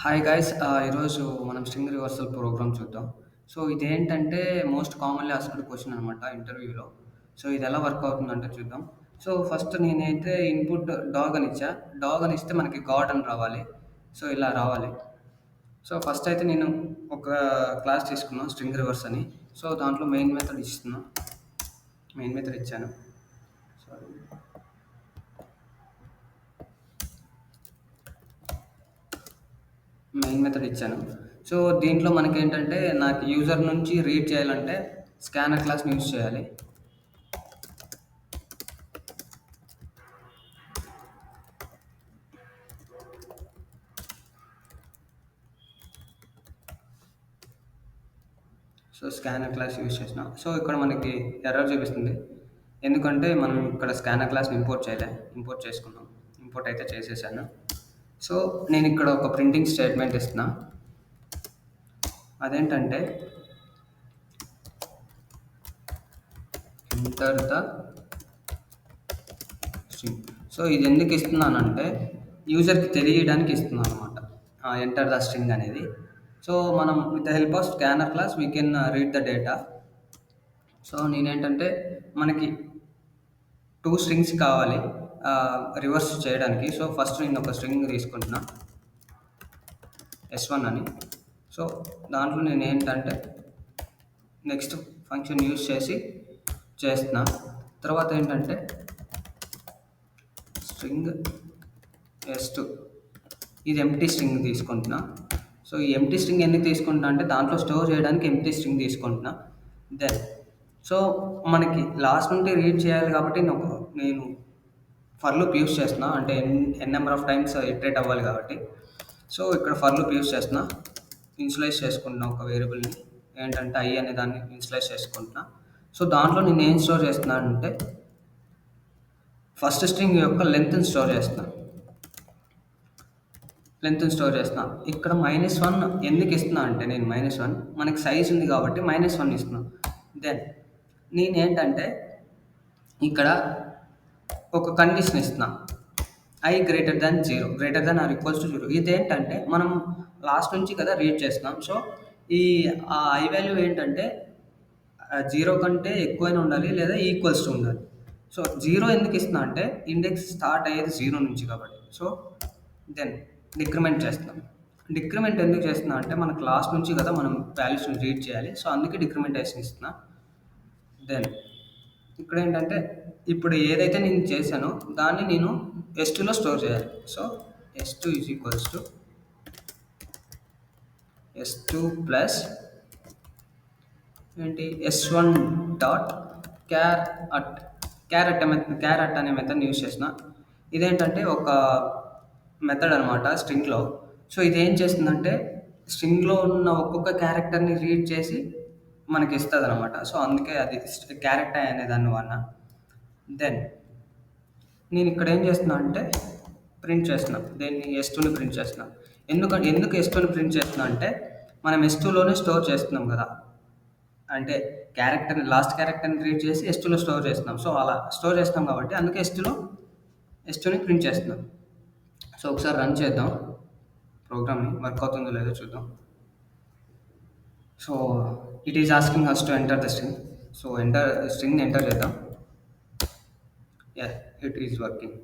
Hi guys ఈరోజు మనం string reversal programme చూద్దాం. సో ఇదేంటంటే మోస్ట్ కామన్లీ ఆస్క్డ్ క్వశ్చన్ అనమాట ఇంటర్వ్యూలో. సో ఇది ఎలా వర్క్ అవుతుందంటే చూద్దాం. సో ఫస్ట్ నేనైతే ఇన్పుట్ డాగ్ అని ఇచ్చా. డాగ్ అని ఇస్తే మనకి గాడ్ అని రావాలి. సో ఇలా రావాలి. సో ఫస్ట్ అయితే నేను ఒక క్లాస్ తీసుకున్నాను స్ట్రింగ్ రివర్స్ అని. సో దాంట్లో మెయిన్ మెథడ్ ఇస్తున్నా. మెయిన్ మెథడ్ ఇచ్చాను. సారీ. మెయిన్ మెథడ్ ఇచ్చాను. సో దీంట్లో మనకేంటంటే నాకు యూజర్ నుంచి రీడ్ చేయాలంటే స్కానర్ క్లాస్‌ని యూజ్ చేయాలి. సో స్కానర్ క్లాస్ యూజ్ చేసిన. సో ఇక్కడ మనకి ఎర్రర్ చూపిస్తుంది. ఎందుకంటే మనం ఇక్కడ స్కానర్ క్లాస్‌ని ఇంపోర్ట్ చేయలే. ఇంపోర్ట్ చేసుకున్నాం. ఇంపోర్ట్ అయితే చేసేసాను. సో నేను ఇక్కడ ఒక ప్రింటింగ్ స్టేట్మెంట్ ఇస్తున్నా. అదేంటంటే ఎంటర్ ద స్ట్రింగ్. సో ఇది ఎందుకు ఇస్తున్నానంటే యూజర్‌కి తెలియడానికి ఇస్తున్నాను అనమాట. ఎంటర్ ద స్ట్రింగ్ అనేది. సో మనం with the help of scanner class we can read the data. So నేనేంటంటే మనకి 2 స్ట్రింగ్స్ కావాలి రివర్స్ చేయడానికి. సో ఫస్ట్ నేను ఒక స్ట్రింగ్ తీసుకుంటున్నా S1 అని. సో దాంట్లో నేనేంటంటే నెక్స్ట్ ఫంక్షన్ యూజ్ చేసి చేస్తున్నా. తర్వాత ఏంటంటే స్ట్రింగ్ S2 ఇది ఎంప్టీ స్ట్రింగ్ తీసుకుంటున్నా. సో ఈ ఎంప్టీ స్ట్రింగ్ ఎందుకు తీసుకుంటున్నా అంటే దాంట్లో స్టోర్ చేయడానికి ఎంప్టీ స్ట్రింగ్ తీసుకుంటున్నా. దెన్ సో మనకి లాస్ట్ నుండి రీడ్ చేయాలి కాబట్టి నేను ఫర్ లూప్ యూజ్ చేస్తున్నా. అంటే ఎన్ నెంబర్ ఆఫ్ టైమ్స్ ఇటరేట్ అవ్వాలి కాబట్టి. సో ఇక్కడ ఫర్ లూప్ యూజ్ చేస్తున్నా. ఇనిషియలైజ్ చేసుకుంటున్నా ఒక వేరియబుల్‌ని. ఏంటంటే i అనే దాన్ని ఇనిషియలైజ్ చేసుకుంటున్నా. సో దాంట్లో నేను ఏం స్టోర్ చేస్తున్నానంటే ఫస్ట్ స్ట్రింగ్ యొక్క లెంగ్త్‌ని స్టోర్ చేస్తున్నా. లెంగ్త్‌ని స్టోర్ చేస్తున్నా. ఇక్కడ -1 ఎందుకు ఇస్తున్నా అంటే నేను -1 మనకి సైజ్ ఉంది కాబట్టి -1 ఇస్తున్నా. దెన్ నేనేంటంటే ఇక్కడ ఒక కండిషన్ ఇస్తున్నా. i greater than 0 greater than or equals to 0 ఇదేంటంటే మనం లాస్ట్ నుంచి కదా రీడ్ చేస్తున్నాం. సో ఈ i వాల్యూ ఏంటంటే 0 కంటే ఎక్కువైనా ఉండాలి లేదా ఈక్వల్స్ టు ఉండాలి. సో 0 ఎందుకు ఇస్తున్నా అంటే ఇండెక్స్ స్టార్ట్ అయ్యేది 0 నుంచి కాబట్టి. సో దెన్ డిక్రిమెంట్ చేస్తున్నాం. డిక్రిమెంట్ ఎందుకు చేస్తున్నా అంటే మనకు లాస్ట్ నుంచి కదా మనం వాల్యూస్‌ని రీడ్ చేయాలి. సో అందుకే డిక్రిమెంటేషన్ ఇస్తున్నా. దెన్ ఇక్కడేంటంటే ఇప్పుడు ఏదైతే నేను చేశానో దాన్ని నేను S2లో స్టోర్ చేయాలి. So S2 is equals to S2 plus ఏంటి S1 డాట్ క్యార్ అట్ క్యారెట్ అనే మెథడ్‌ని యూజ్ చేసిన. ఇదేంటంటే ఒక మెథడ్ అనమాట స్ట్రింగ్‌లో. సో ఇదేం చేస్తుందంటే స్ట్రింగ్‌లో ఉన్న ఒక్కొక్క క్యారెక్టర్‌ని రీడ్ చేసి మనకి ఇస్తదనమాట. సో అందుకే అది క్యారెక్టర్ అనే దాన్ని వాడినా. దెన్ నేనిక్కడ ఏం చేస్తున్నా అంటే ప్రింట్ చేస్తున్నా. దేన్ని S2ని ప్రింట్ చేస్తున్నా. ఎందుకు S2ని ప్రింట్ చేస్తున్నా అంటే మనం S2లోనే స్టోర్ చేస్తున్నాం కదా! అంటే లాస్ట్ క్యారెక్టర్‌ని రీడ్ చేసి S2లో స్టోర్ చేస్తున్నాం. సో అలా స్టోర్ చేస్తాం కాబట్టి అందుకే S2ని ప్రింట్ చేస్తున్నాం. సో ఒకసారి రన్ చేద్దాం ప్రోగ్రామ్‌ని. వర్క్ అవుతుందో లేదో చూద్దాం. So it is asking us to enter the string. So స్ట్రింగ్‌ని ఎంటర్ చేద్దాం. యాహ్! It is working.